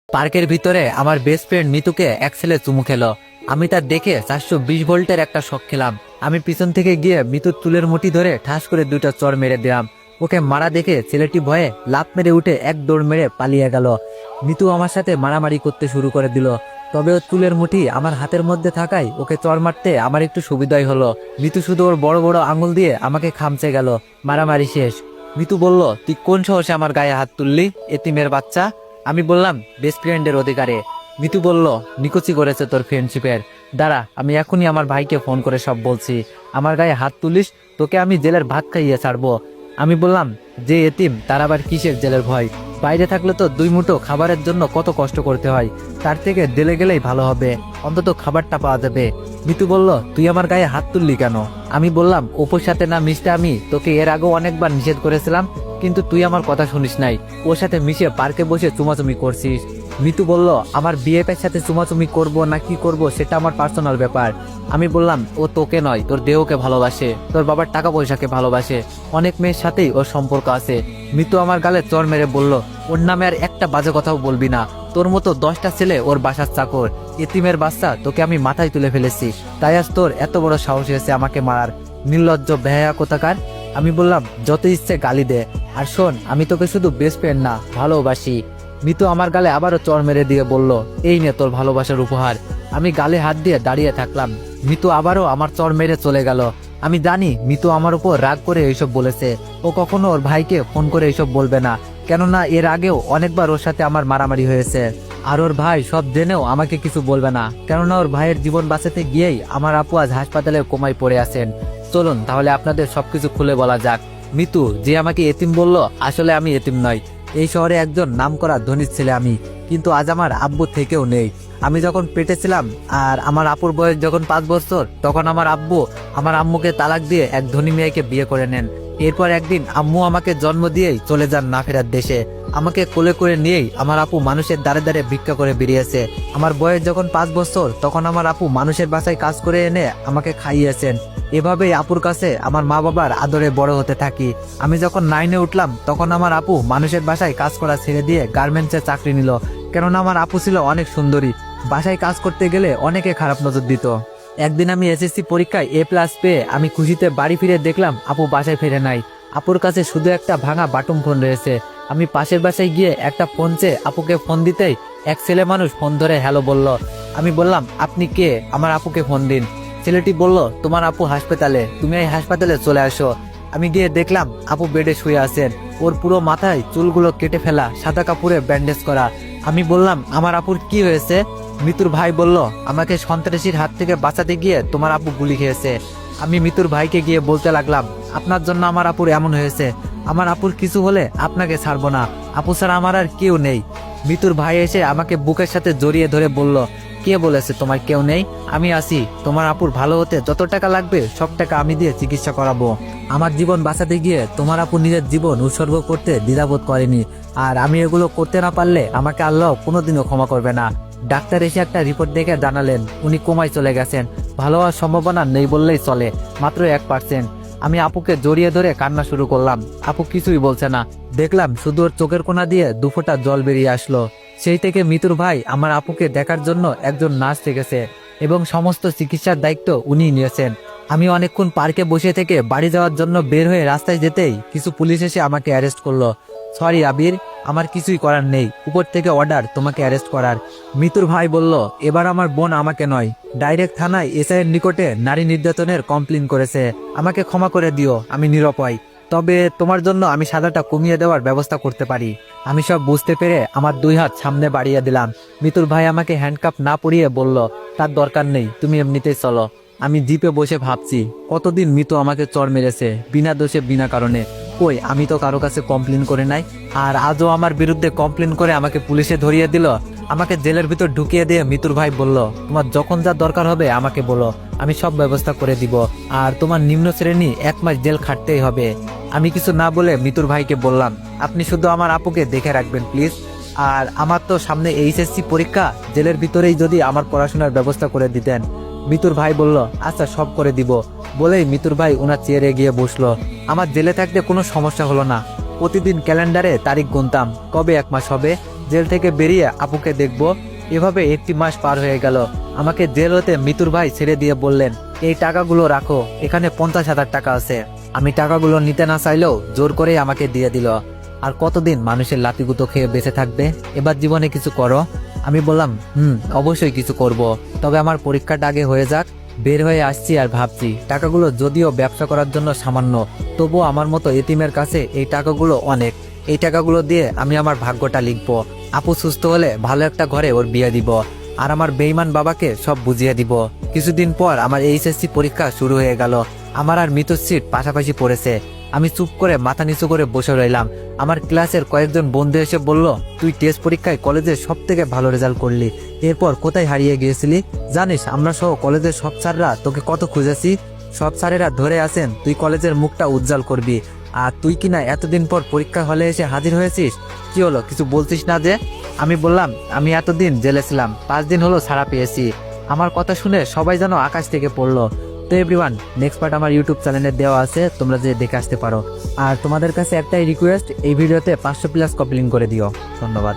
পার্কের ভিতরে আমার বেস্ট ফ্রেন্ড মিতুকে এক ছেলে চুমু খেলো। আমি তার দেখে 420 ভোল্টের একটা শক খেলাম। আমি পিছন থেকে গিয়ে মিতুর চুলের মুঠি ধরে ঠাস করে দুইটা চর মেরে দিলাম। ওকে মারা দেখে ছেলেটি ভয়ে লাফ মেরে উঠে এক দৌড় মেরে পালিয়ে গেল। মিতু আমার সাথে মারামারি করতে শুরু করে দিল। তবে ওর চুলের মুঠি আমার হাতের মধ্যে থাকায় ওকে চর মারতে আমার একটু সুবিধাই হলো। মিতু শুধু ওর বড় বড় আঙুল দিয়ে আমাকে খামচে গেল। মারামারি শেষ। মিতু বলল, তুই কোন সাহসে আমার গায়ে হাত তুললি, এতিমের বাচ্চা? আমি বললাম, বেস্ট ফ্রেন্ডের অধিকারে। মিতু বলল, নিকুচি করেছে তোর ফ্রেন্ডশিপের। দাঁড়া, আমি এখনই আমার ভাইকে ফোন করে সব বলছি। আমার গায়ে হাত তুলিস, তোকে আমি জেলের ভাত খাইয়ে ছাড়বো। আমি বললাম, যে এতিম তার আবার কিসের জেলের ভয়? বাইরে থাকলে তো দুই মুঠো খাবারের জন্য কত কষ্ট করতে হয়, তার থেকে জেলে গেলেই ভালো হবে, অন্তত খাবারটা পাওয়া যাবে। মিতু বলল, তুই আমার গায়ে হাত তুললি কেন? আমি বললাম, অপুর সাথে না মিশতে আমি তোকে এর আগেও অনেকবার নিষেধ করেছিলাম, কিন্তু তুই আমার কথা শুনিস নাই। ওর সাথে মিশে পার্কে বসে চুমাচুমি করছিস। মিতু বলল, আমার বিএফের সাথে চুমাচুমি করব না কি করব সেটা আমার পার্সোনাল ব্যাপার। আমি বললাম, ও তোকে নয়, তোর দেহকে ভালোবাসে, তোর বাবার টাকা পয়সাকে ভালোবাসে, অনেক মেয়ের সাথেই ওর সম্পর্ক আছে। মিতু আমার গালে চর মেরে বলল, ওর নামে আর একটা বাজে কথাও বলবি না। তোর মতো 10টা ছেলে ওর বাসার চাকর, এতিমের বাচ্চা, তোকে আমি মাথায় তুলে ফেলেছি, তাই আজ তোর এত বড় সাহস হয়েছে আমাকে মারার, নির্লজ্জ বেহায়া কোথাকার। আমি বললাম, যত ইচ্ছে গালি দে, আর শোন, আমি তোকে শুধু বেস্ট ফ্রেন্ড না, ভালোবাসি। মিতু আমার গালে আবারও চর মেরে দিয়ে বলল, এই নে তোর ভালোবাসার উপহার। আমি গালে হাত দিয়ে দাঁড়িয়ে থাকলাম। মিতু আবারও আমার চর মেরে চলে গেল। আমি জানি মিতু আমার উপর রাগ করে এইসব বলেছে। ও কখনো ওর ভাইকে ফোন করে এইসব বলবে না, কেননা এর আগেও অনেকবার ওর সাথে আমার মারামারি হয়েছে। আর ওর ভাই সব জেনেও আমাকে কিছু বলবে না, কেননা ওর ভাইয়ের জীবন বাঁচাতে গিয়েই আমার আপু আজ হাসপাতালে কোমায় পড়ে আছেন। চলুন তাহলে আপনাদের সবকিছু খুলে বলা যাক। মিতু যে আমাকে এতিম বলল, আসলে আমি এতিম নয়। এই শহরে একজন নামকরা ধনীর ছেলে আমি, কিন্তু আজ আমার আব্বু থেকেও নেই। আমি যখন পেটে ছিলাম আর আমার আপুর বয়স যখন 5 বছর, তখন আমার আব্বু আমার আম্মুকে তালাক দিয়ে এক ধনী মেয়েকে বিয়ে করে নেন। এরপর একদিন আম্মু আমাকে জন্ম দিয়েই চলে যান না ফেরার দেশে। আমাকে কোলে করে নিয়েই আমার আপু মানুষের দ্বারে দ্বারে ভিক্ষা করে বেরিয়েছে। আমার বয়স যখন 5 বছর, তখন আমার আপু মানুষের বাসায় কাজ করে এনে আমাকে খাইয়েছেন। এভাবেই আপুর কাছে আমার মা বাবার আদরে বড় হতে থাকি। আমি যখন 9-এ উঠলাম, তখন আমার আপু মানুষের বাসায় কাজ করা ছেড়ে দিয়ে গার্মেন্টসে চাকরি নিল, কেননা আমার আপু ছিল অনেক সুন্দরী। বাসায় কাজ করতে গেলে অনেকে খারাপ নজর দিত। একদিন আমি এসএসসি পরীক্ষায় A+ পেয়ে আমি খুশিতে বাড়ি ফিরে দেখলাম আপু বাসায় ফিরে নাই। আপুর কাছে শুধু একটা ভাঙা বাটন ফোন রয়েছে। আমি পাশের বাসায় গিয়ে একটা ফোন চেয়ে আপুকে ফোন দিতেই এক ছেলে মানুষ ফোন ধরে হ্যালো বলল। আমি বললাম, আপনি কে? আমার আপুকে ফোন দিন। ছেলেটি বলল, তোমার আপু হাসপাতালে, তুমি এই হাসপাতালে চলে আসো। আমি গিয়ে দেখলাম আপু বেডে শুয়ে আছেন। ওর পুরো মাথায় চুলগুলো কেটে ফেলা, সাদা কাপড়ে ব্যান্ডেজ করা। আমি বললাম, আমার আপুর কি হয়েছে? মিতুর ভাই বলল, আমাকে সন্ত্রাসীর হাত থেকে বাঁচাতে গিয়ে তোমার আপু গুলি খেয়েছে। আমি মিতুর ভাইকে গিয়ে বলতে লাগলাম, আপনার জন্য আমার আপুর এমন হয়েছে, আমার আপুর কিছু হলে আপনাকে ছাড়বো না, আপু ছাড়া আমার আর কেউ নেই। মিতুর ভাই এসে আমাকে বুকের সাথে জড়িয়ে ধরে বলল, কে বলেছে তোমার কেউ নেই? আমি আছি, তোমার আপুর ভালো হতে যত টাকা লাগবে সব টাকা আমি দিয়ে চিকিৎসা করাবো। আমার জীবন বাঁচাতে গিয়ে তোমার আপু নিজের জীবন উৎসর্গ করতে দ্বিধাবোধ করেনি, আর আমি এগুলো করতে না পারলে আমাকে আল্লাহ কোনোদিনও ক্ষমা করবে না। ডাক্তার এসে একটা রিপোর্ট দেখে জানালেন উনি কোমায় চলে গেছেন। ভালো হওয়ার সম্ভাবনা নেই বললেই চলে, মাত্র 1%। আমি আপুকে জড়িয়ে ধরে কান্না শুরু করলাম। আপু কিছুই বলছে না। দেখলাম শুধু ওর চোখের কোণা দিয়ে 2 ফোঁটা জল বেরিয়ে আসলো। সেই থেকে মিতুর ভাই আমার আপুকে দেখার জন্য একজন নার্স রেখেছে এবং সমস্ত চিকিৎসার দায়িত্ব উনিই নিয়েছেন। আমি অনেকক্ষণ পার্কে বসে থেকে বাড়ি যাওয়ার জন্য বের হয়ে রাস্তায় যেতেই কিছু পুলিশ এসে আমাকে অ্যারেস্ট করলো। সরি আবির, আমার কিছুই করার নেই, উপর থেকে অর্ডার তোমাকে অ্যারেস্ট করার। মিতুর ভাই বলল, এবার আমার বোন আমাকে নয়, ডাইরেক্ট থানায় এসআই এর নিকটে নারী নির্যাতনের কমপ্লেন করেছে। আমাকে ক্ষমা করে দিও, আমি নিরুপায়। তবে তোমার জন্য আমি সাজাটা কমিয়ে দেওয়ার ব্যবস্থা করতে পারি। আমি সব বুঝতে পেরে আমার 2 হাত সামনে বাড়িয়ে দিলাম। মিতুর ভাই আমাকে হ্যান্ডকাপ না পরিয়ে বলল, তার দরকার নেই, তুমি এমনিতেই চলো। আমি জিপে বসে ভাবছি, কতদিন মিতু আমাকে চড় মেরেছে বিনা দোষে বিনা কারণে। কই, আমি তো কারো কাছে কমপ্লেন করে নাই, আর আজও আমার বিরুদ্ধে কমপ্লেন করে আমাকে পুলিশে ধরিয়ে দিল। আমাকে জেলের ভিতর ঢুকিয়ে দিয়ে মিতুর ভাই বলল, তোমার যখন যা দরকার হবে আমাকে বলো, আমি সব ব্যবস্থা করে দিব, আর তোমার নিম্ন শ্রেণী 1 মাস জেল খাটতেই হবে। আমি কিছু না বলে মিতুর ভাইকে বললাম, আপনি শুধু আমার আপুকে দেখে রাখবেন প্লিজ। আর আমার তো সামনে এইচএসসি পরীক্ষা, জেলের ভিতরেই যদি আমার পড়াশোনার ব্যবস্থা করে দিতেন। মিতুর ভাই বলল, আচ্ছা সব করে দিব। বলেই মিতুর ভাই ওনার চেয়ারে গিয়ে বসলো। আমার জেলে থাকতে কোনো সমস্যা হলো না। প্রতিদিন ক্যালেন্ডারে তারিখ গুনতাম, কবে 1 মাস হবে জেল থেকে বেরিয়ে আপুকে দেখবো। এভাবে 1টি মাস পার হয়ে গেল। আমাকে জেল হতে মিতুর ভাই ছেড়ে দিয়ে বললেন, এই টাকাগুলো রাখো, এখানে 50,000 টাকা আছে। আমি টাকাগুলো নিতে না চাইলেও জোর করেই আমাকে দিয়ে দিল। আর কতদিন মানুষের লাতিগুতো খেয়ে বেঁচে থাকবে, এবার জীবনে কিছু করো। আমি বললাম, অবশ্যই কিছু করব, তবে আমার পরীক্ষাটা আগে হয়ে যাক। বের হয়ে আসছি আর ভাবছি, টাকাগুলো যদিও ব্যবসা করার জন্য সামান্য, তবুও আমার মতো এতিমের কাছে এই টাকাগুলো অনেক। এই টাকাগুলো দিয়ে আমি আমার ভাগ্যটা লিখবো। আপু সুস্থ হলে ভালো একটা ঘরে ওর বিয়ে দিব, আর আমার বেঈমান বাবাকে সব বুঝিয়ে দিব। কিছুদিন পর আমার এইচএসসি পরীক্ষা শুরু হয়ে গেল। আমার আর মিতুর সিট পাশাপাশি পড়েছে। আমি চুপ করে মাথা নিচু করে বসে রইলাম। আমার ক্লাসের কয়েকজন বন্ধু এসে বলল, তুই টেস্ট পরীক্ষায় কলেজে সব থেকে ভালো রেজাল্ট করলি, এরপর কোথায় হারিয়ে গিয়েছিলি? জানিস আমরা সহ কলেজের সব স্যাররা তোকে কত খুঁজেছি। সব স্যারেরা ধরে আছেন তুই কলেজের মুখটা উজ্জ্বল করবি, আর তুই কিনা এতদিন পর পরীক্ষা হলে এসে হাজির হয়েছিস। কি হলো, কিছু বলছিস না যে? আমি বললাম, আমি এতদিন জেলে ছিলাম, 5 দিন হলো ছাড়া পেয়েছি। আমার কথা শুনে সবাই যেন আকাশ থেকে পড়লো। তো এভরিওয়ান, নেক্সট পার্ট আমার ইউটিউব চ্যানেলে দেওয়া আছে, তোমরা যে দেখে আসতে পারো। আর তোমাদের কাছে একটাই রিকোয়েস্ট, এই ভিডিওতে 500+ কপি লিঙ্ক করে দিও। ধন্যবাদ।